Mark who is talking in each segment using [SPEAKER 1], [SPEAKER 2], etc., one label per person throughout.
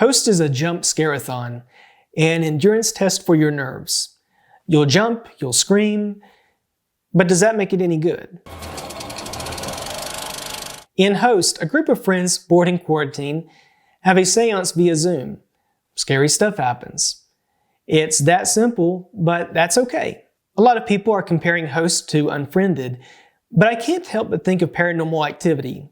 [SPEAKER 1] Host is a jump scare-athon, an endurance test for your nerves. You'll jump, you'll scream, but does that make it any good? In Host, a group of friends bored in quarantine have a seance via Zoom. Scary stuff happens. It's that simple, but that's okay. A lot of people are comparing Host to Unfriended, but I can't help but think of Paranormal Activity.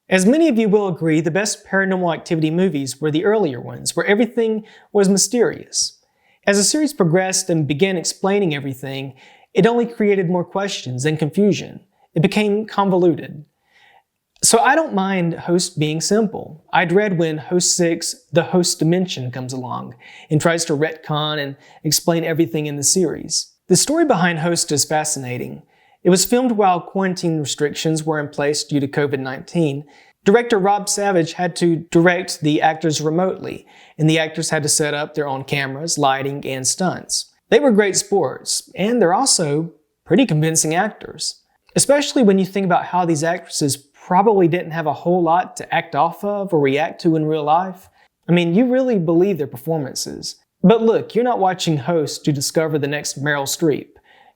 [SPEAKER 1] As many of you will agree, the best Paranormal Activity movies were the earlier ones, where everything was mysterious. As the series progressed and began explaining everything, it only created more questions and confusion. It became convoluted. So I don't mind Host being simple. I dread when Host 6, the Host Dimension, comes along and tries to retcon and explain everything in the series. The story behind Host is fascinating. It was filmed while quarantine restrictions were in place due to COVID-19. Director Rob Savage had to direct the actors remotely, and the actors had to set up their own cameras, lighting, and stunts. They were great sports, and they're also pretty convincing actors. Especially when you think about how these actresses probably didn't have a whole lot to act off of or react to in real life. I mean, you really believe their performances. But look, you're not watching Host to discover the next Meryl Streep.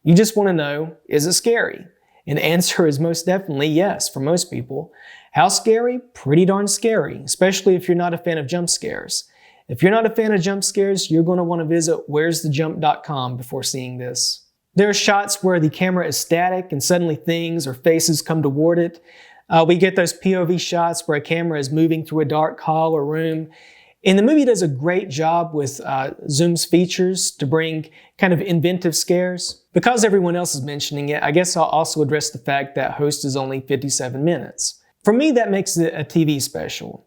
[SPEAKER 1] You just want to know, is it scary? And the answer is most definitely yes for most people. How scary? Pretty darn scary, especially if you're not a fan of jump scares. If you're not a fan of jump scares, you're going to want to visit where'sthejump.com before seeing this. There are shots where the camera is static and suddenly things or faces come toward it. We get those POV shots where a camera is moving through a dark hall or room. And the movie does a great job with Zoom's features to bring kind of inventive scares. Because everyone else is mentioning it, I guess I'll also address the fact that Host is only 57 minutes. For me, that makes it a TV special.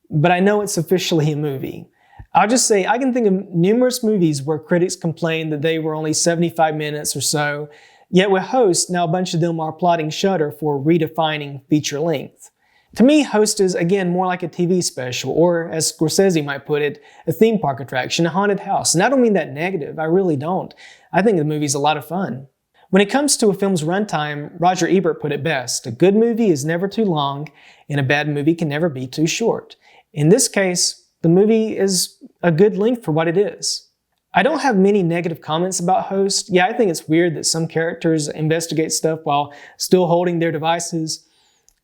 [SPEAKER 1] But I know it's officially a movie. I'll just say I can think of numerous movies where critics complained that they were only 75 minutes or so, yet with Host, now a bunch of them are applauding Shudder for redefining feature length. To me, Host is, again, more like a TV special, or as Scorsese might put it, a theme park attraction, a haunted house. And I don't mean that negative, I really don't. I think the movie's a lot of fun. When it comes to a film's runtime, Roger Ebert put it best: a good movie is never too long, and a bad movie can never be too short. In this case, the movie is a good length for what it is. I don't have many negative comments about Host. Yeah, I think it's weird that some characters investigate stuff while still holding their devices.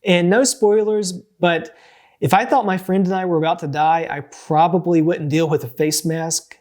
[SPEAKER 1] And no spoilers, but if I thought my friend and I were about to die, I probably wouldn't deal with a face mask.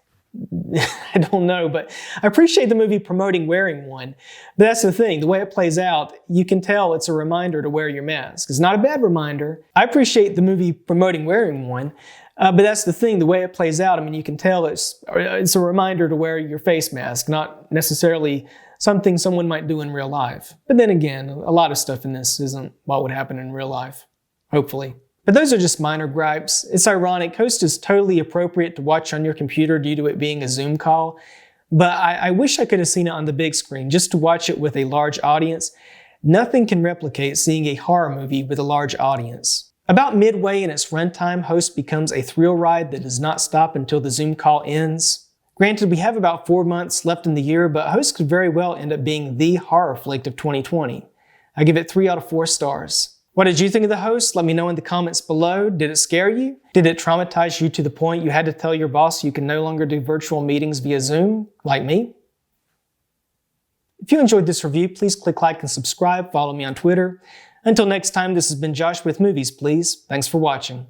[SPEAKER 1] I don't know, but I appreciate the movie promoting wearing one. But that's the thing, the way it plays out, you can tell it's a reminder to wear your mask. It's not a bad reminder. I appreciate the movie promoting wearing one, but that's the thing, the way it plays out, I mean, you can tell it's a reminder to wear your face mask, not necessarily something someone might do in real life. But then again, a lot of stuff in this isn't what would happen in real life, hopefully. But those are just minor gripes. It's ironic, Host is totally appropriate to watch on your computer due to it being a Zoom call, but I wish I could have seen it on the big screen, just to watch it with a large audience. Nothing can replicate seeing a horror movie with a large audience. About midway in its runtime, Host becomes a thrill ride that does not stop until the Zoom call ends. Granted, we have about 4 months left in the year, but Host could very well end up being the horror flick of 2020. I give it 3 out of 4 stars. What did you think of the Host? Let me know in the comments below. Did it scare you? Did it traumatize you to the point you had to tell your boss you can no longer do virtual meetings via Zoom, like me? If you enjoyed this review, please click like and subscribe. Follow me on Twitter. Until next time, this has been Josh with Movies Please. Thanks for watching.